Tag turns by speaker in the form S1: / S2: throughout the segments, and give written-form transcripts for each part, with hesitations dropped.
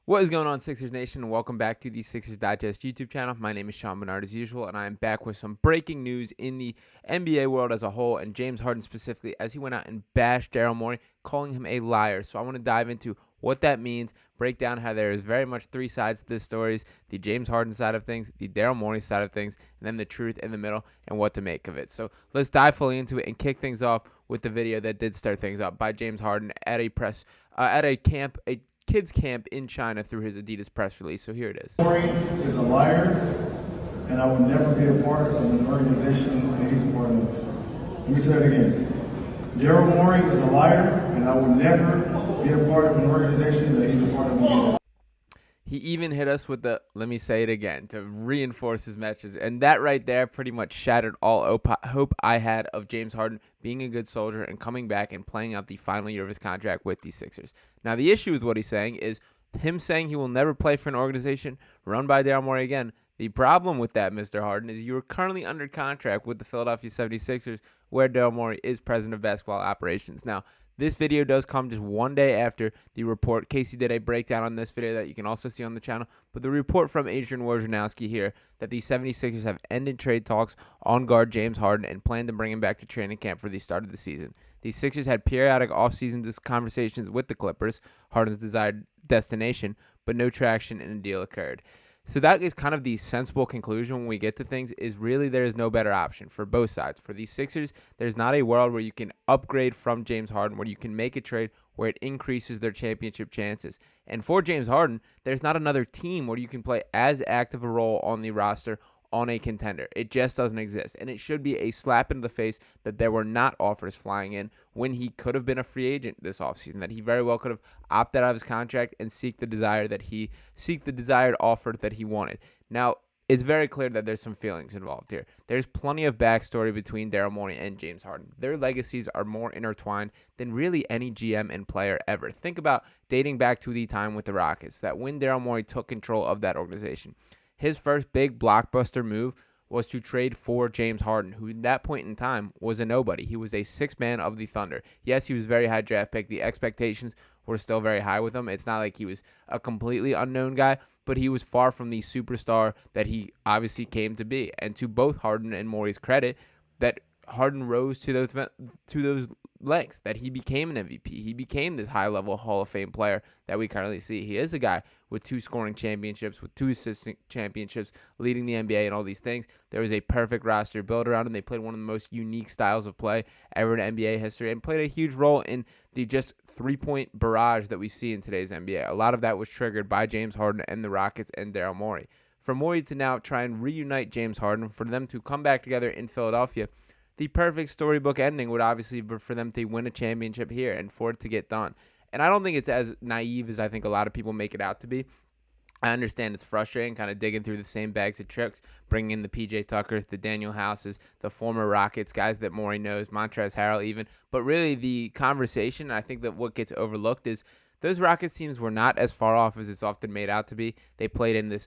S1: What is going on, Sixers Nation, and welcome back to the Sixers Digest YouTube channel. My name is Barnard as usual, and I am back with some breaking news in the NBA world as a whole, and James Harden specifically, as he went out and bashed Daryl Morey, calling him a liar. So I want to dive into what that means, break down how there is very much three sides to this story: the James Harden side of things, the Daryl Morey side of things, and then the truth in the middle and what to make of it. So let's dive fully into it and kick things off with the video that did start things up by James Harden at a kids camp in China through his Adidas press release. So here it is.
S2: Morey is a liar, and I will never be a part of an organization that he's a part of. Let me say that again. Daryl Morey is a liar, and I will never be a part of an organization that he's a part of again.
S1: He even hit us with the, let me say it again, to reinforce his message. And that right there pretty much shattered all hope I had of James Harden being a good soldier and coming back and playing out the final year of his contract with the Sixers. Now, the issue with what he's saying is him saying he will never play for an organization run by Daryl Morey again. The problem with that, Mr. Harden, is you are currently under contract with the Philadelphia 76ers, where Daryl Morey is president of basketball operations. Now, this video does come just one day after the report. Casey did a breakdown on this video that you can also see on the channel. But the report from Adrian Wojnarowski here that the 76ers have ended trade talks on guard James Harden and plan to bring him back to training camp for the start of the season. The Sixers had periodic offseason conversations with the Clippers, Harden's desired destination, but no traction and a deal occurred. So that is kind of the sensible conclusion when we get to things, is really there is no better option for both sides. For the Sixers, there's not a world where you can upgrade from James Harden, where you can make a trade where it increases their championship chances. And for James Harden, there's not another team where you can play as active a role on the roster on a contender. It just doesn't exist. And it should be a slap in the face that there were not offers flying in when he could have been a free agent this offseason, that he very well could have opted out of his contract and seek the desired offer that he wanted. Now, it's very clear that there's some feelings involved here. There's plenty of backstory between Daryl Morey and James Harden. Their legacies are more intertwined than really any GM and player ever. Think about dating back to the time with the Rockets, that when Daryl Morey took control of that organization, his first big blockbuster move was to trade for James Harden, who at that point in time was a nobody. He was a sixth man of the Thunder. Yes, he was a very high draft pick. The expectations were still very high with him. It's not like he was a completely unknown guy, but he was far from the superstar that he obviously came to be. And to both Harden and Morey's credit, that Harden rose to those lengths, that he became an MVP. He became this high-level Hall of Fame player that we currently see. He is a guy with 2 scoring championships, with 2 assistant championships, leading the NBA and all these things. There was a perfect roster built around him. They played one of the most unique styles of play ever in NBA history and played a huge role in the just three-point barrage that we see in today's NBA. A lot of that was triggered by James Harden and the Rockets and Daryl Morey. For Morey to now try and reunite James Harden, for them to come back together in Philadelphia, the perfect storybook ending would obviously be for them to win a championship here and for it to get done. And I don't think it's as naive as I think a lot of people make it out to be. I understand it's frustrating, kind of digging through the same bags of tricks, bringing in the P.J. Tuckers, the Daniel Houses, the former Rockets, guys that Morey knows, Montrezl Harrell even. But really the conversation, I think that what gets overlooked is those Rockets teams were not as far off as it's often made out to be. They played in this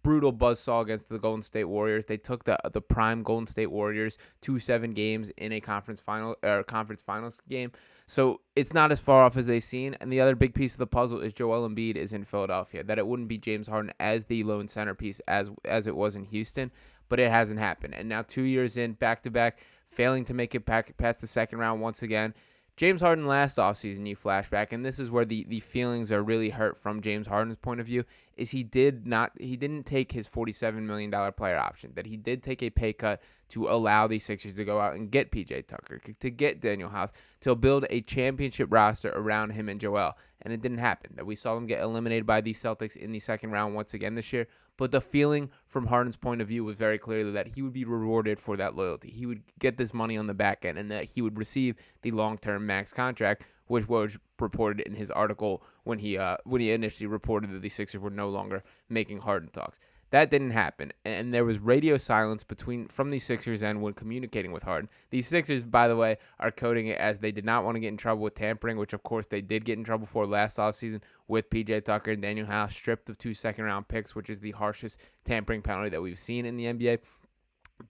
S1: brutal buzzsaw against the Golden State Warriors. They took the prime Golden State Warriors to 7 games in a conference finals game. So it's not as far off as they've seen. And the other big piece of the puzzle is Joel Embiid is in Philadelphia. That it wouldn't be James Harden as the lone centerpiece as it was in Houston, but it hasn't happened. And now 2 years in, back-to-back, failing to make it past the second round once again. James Harden last offseason, you flashback, and this is where the feelings are really hurt from James Harden's point of view, is he didn't take his $47 million player option, that he did take a pay cut to allow the Sixers to go out and get P.J. Tucker, to get Daniel House, to build a championship roster around him and Joel, and it didn't happen. That we saw them get eliminated by the Celtics in the second round once again this year, but the feeling from Harden's point of view was very clearly that he would be rewarded for that loyalty. He would get this money on the back end, and that he would receive the long-term max contract, which was reported in his article when he initially reported that the Sixers were no longer making Harden talks. That didn't happen, and there was radio silence from the Sixers end when communicating with Harden. These Sixers, by the way, are coding it as they did not want to get in trouble with tampering, which of course they did get in trouble for last offseason with P.J. Tucker and Daniel House stripped of 2 second-round picks, which is the harshest tampering penalty that we've seen in the NBA.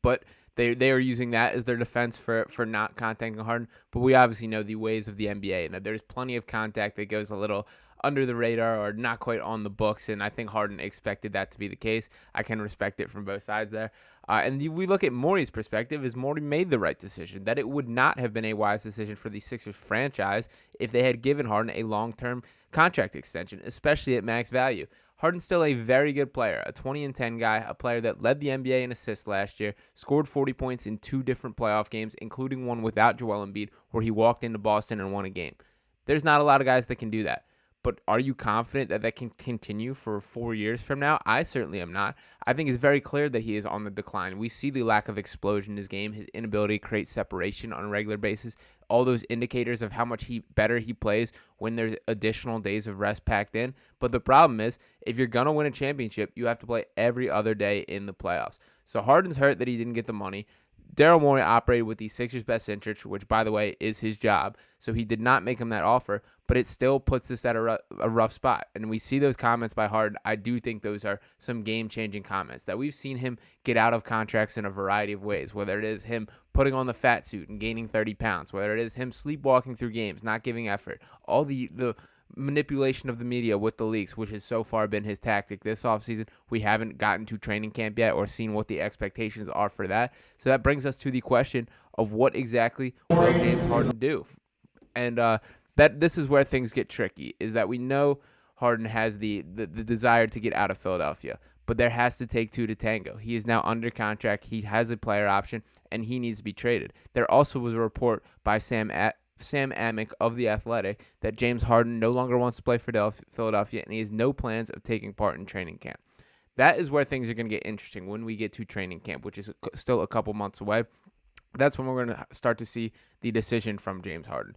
S1: But they are using that as their defense for not contacting Harden. But we obviously know the ways of the NBA, and that there's plenty of contact that goes a little under the radar or not quite on the books, and I think Harden expected that to be the case. I can respect it from both sides there. We look at Morey's perspective, is Morey made the right decision, that it would not have been a wise decision for the Sixers franchise if they had given Harden a long-term contract extension, especially at max value. Harden's still a very good player, a 20-10 guy, a player that led the NBA in assists last year, scored 40 points in 2 different playoff games, including one without Joel Embiid, where he walked into Boston and won a game. There's not a lot of guys that can do that. But are you confident that that can continue for 4 years from now? I certainly am not. I think it's very clear that he is on the decline. We see the lack of explosion in his game, his inability to create separation on a regular basis, all those indicators of how much better he plays when there's additional days of rest packed in. But the problem is, if you're going to win a championship, you have to play every other day in the playoffs. So Harden's hurt that he didn't get the money. Daryl Morey operated with the Sixers' best interest, which, by the way, is his job. So he did not make him that offer, but it still puts us at a rough spot. And we see those comments by Harden. I do think those are some game-changing comments, that we've seen him get out of contracts in a variety of ways, whether it is him putting on the fat suit and gaining 30 pounds, whether it is him sleepwalking through games, not giving effort, all the manipulation of the media with the leaks, which has so far been his tactic this offseason. We haven't gotten to training camp yet or seen what the expectations are for that. So that brings us to the question of what exactly will James Harden do? And that this is where things get tricky, is that we know Harden has the desire to get out of Philadelphia, but there has to take two to tango. He is now under contract. He has a player option, and he needs to be traded. There also was a report by Sam Amick of The Athletic that James Harden no longer wants to play for Philadelphia, and he has no plans of taking part in training camp. That is where things are going to get interesting when we get to training camp, which is still a couple months away. That's when we're going to start to see the decision from James Harden.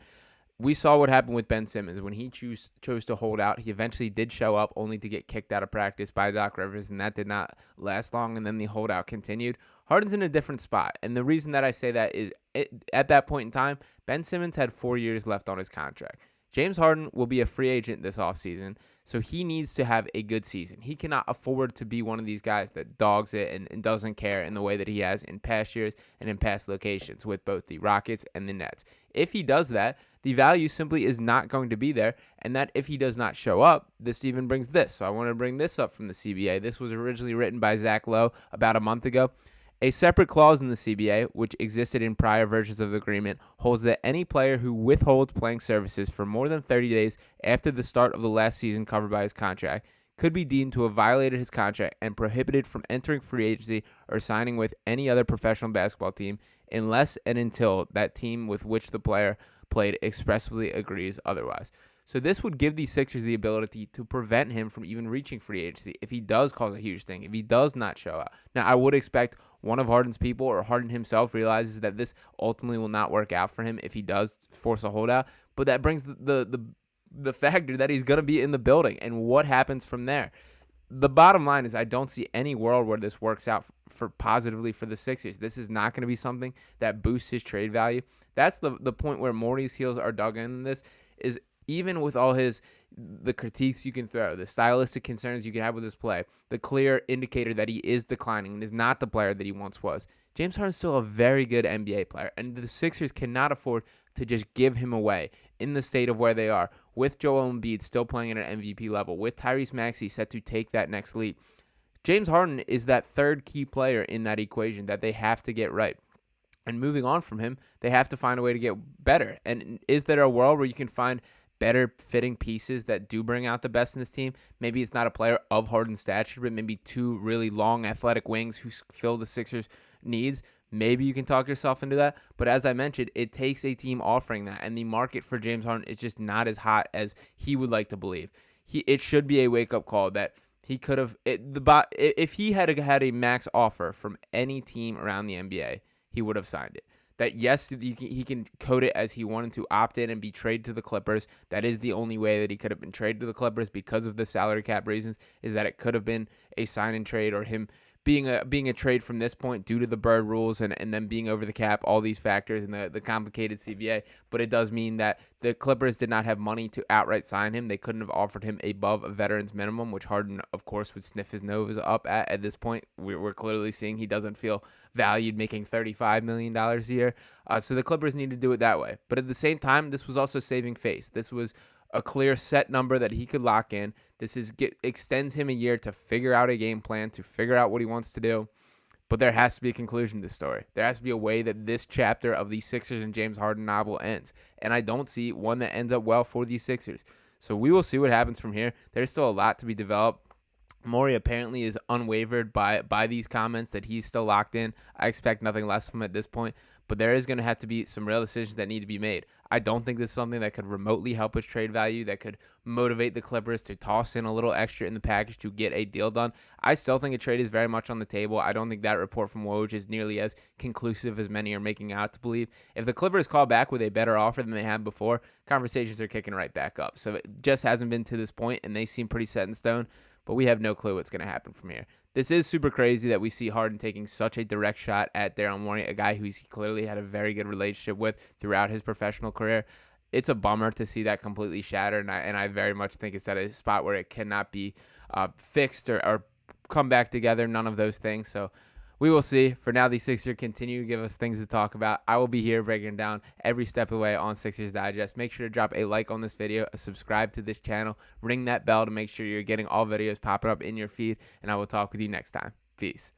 S1: We saw what happened with Ben Simmons when he chose to hold out. He eventually did show up, only to get kicked out of practice by Doc Rivers, and that did not last long, and then the holdout continued. Harden's in a different spot, and the reason that I say that is at that point in time, Ben Simmons had 4 years left on his contract. James Harden will be a free agent this offseason, so he needs to have a good season. He cannot afford to be one of these guys that dogs it and doesn't care in the way that he has in past years and in past locations with both the Rockets and the Nets. If he does that, the value simply is not going to be there, and that if he does not show up, this even brings this. So I want to bring this up from the CBA. This was originally written by Zach Lowe about a month ago. A separate clause in the CBA, which existed in prior versions of the agreement, holds that any player who withholds playing services for more than 30 days after the start of the last season covered by his contract could be deemed to have violated his contract and prohibited from entering free agency or signing with any other professional basketball team unless and until that team with which the player played expressly agrees otherwise. So this would give the Sixers the ability to prevent him from even reaching free agency if he does cause a huge thing, if he does not show up. Now, I would expect one of Harden's people or Harden himself realizes that this ultimately will not work out for him if he does force a holdout, but that brings the factor that he's going to be in the building, and what happens from there. The bottom line is I don't see any world where this works out for positively for the Sixers. This is not going to be something that boosts his trade value. That's the point where Morey's heels are dug in this, is even with all the critiques you can throw, the stylistic concerns you can have with his play, the clear indicator that he is declining and is not the player that he once was, James Harden's still a very good NBA player, and the Sixers cannot afford to just give him away in the state of where they are, with Joel Embiid still playing at an MVP level, with Tyrese Maxey set to take that next leap. James Harden is that third key player in that equation that they have to get right. And moving on from him, they have to find a way to get better. And is there a world where you can find better fitting pieces that do bring out the best in this team? Maybe it's not a player of Harden's stature, but maybe two really long athletic wings who fill the Sixers' needs. Maybe you can talk yourself into that. But as I mentioned, it takes a team offering that, and the market for James Harden is just not as hot as he would like to believe. It should be a wake-up call that he could have if he had had a max offer from any team around the NBA, he would have signed it. That yes, he can code it as he wanted to opt in and be traded to the Clippers. That is the only way that he could have been traded to the Clippers because of the salary cap reasons, is that it could have been a sign and trade, or him being a trade from this point due to the Bird rules and then being over the cap, all these factors and the complicated CBA. But it does mean that the Clippers did not have money to outright sign him. They couldn't have offered him above a veteran's minimum, which Harden, of course, would sniff his nose up at this point. We're clearly seeing he doesn't feel valued making $35 million a year. So the Clippers need to do it that way. But at the same time, this was also saving face. This was a clear set number that he could lock in. Extends him a year to figure out a game plan, to figure out what he wants to do. But there has to be a conclusion to this story. There has to be a way that this chapter of the Sixers and James Harden novel ends. And I don't see one that ends up well for these Sixers. So we will see what happens from here. There's still a lot to be developed. Morey apparently is unwavered by these comments that he's still locked in. I expect nothing less from him at this point, but there is going to have to be some real decisions that need to be made. I don't think this is something that could remotely help his trade value, that could motivate the Clippers to toss in a little extra in the package to get a deal done. I still think a trade is very much on the table. I don't think that report from Woj is nearly as conclusive as many are making out to believe. If the Clippers call back with a better offer than they had before, conversations are kicking right back up. So it just hasn't been to this point, and they seem pretty set in stone. But we have no clue what's going to happen from here. This is super crazy that we see Harden taking such a direct shot at Daryl Morey, a guy who he's clearly had a very good relationship with throughout his professional career. It's a bummer to see that completely shattered, and I very much think it's at a spot where it cannot be fixed or come back together, none of those things. So we will see. For now, the Sixers continue to give us things to talk about. I will be here breaking down every step of the way on Sixers Digest. Make sure to drop a like on this video, subscribe to this channel, ring that bell to make sure you're getting all videos popping up in your feed, and I will talk with you next time. Peace.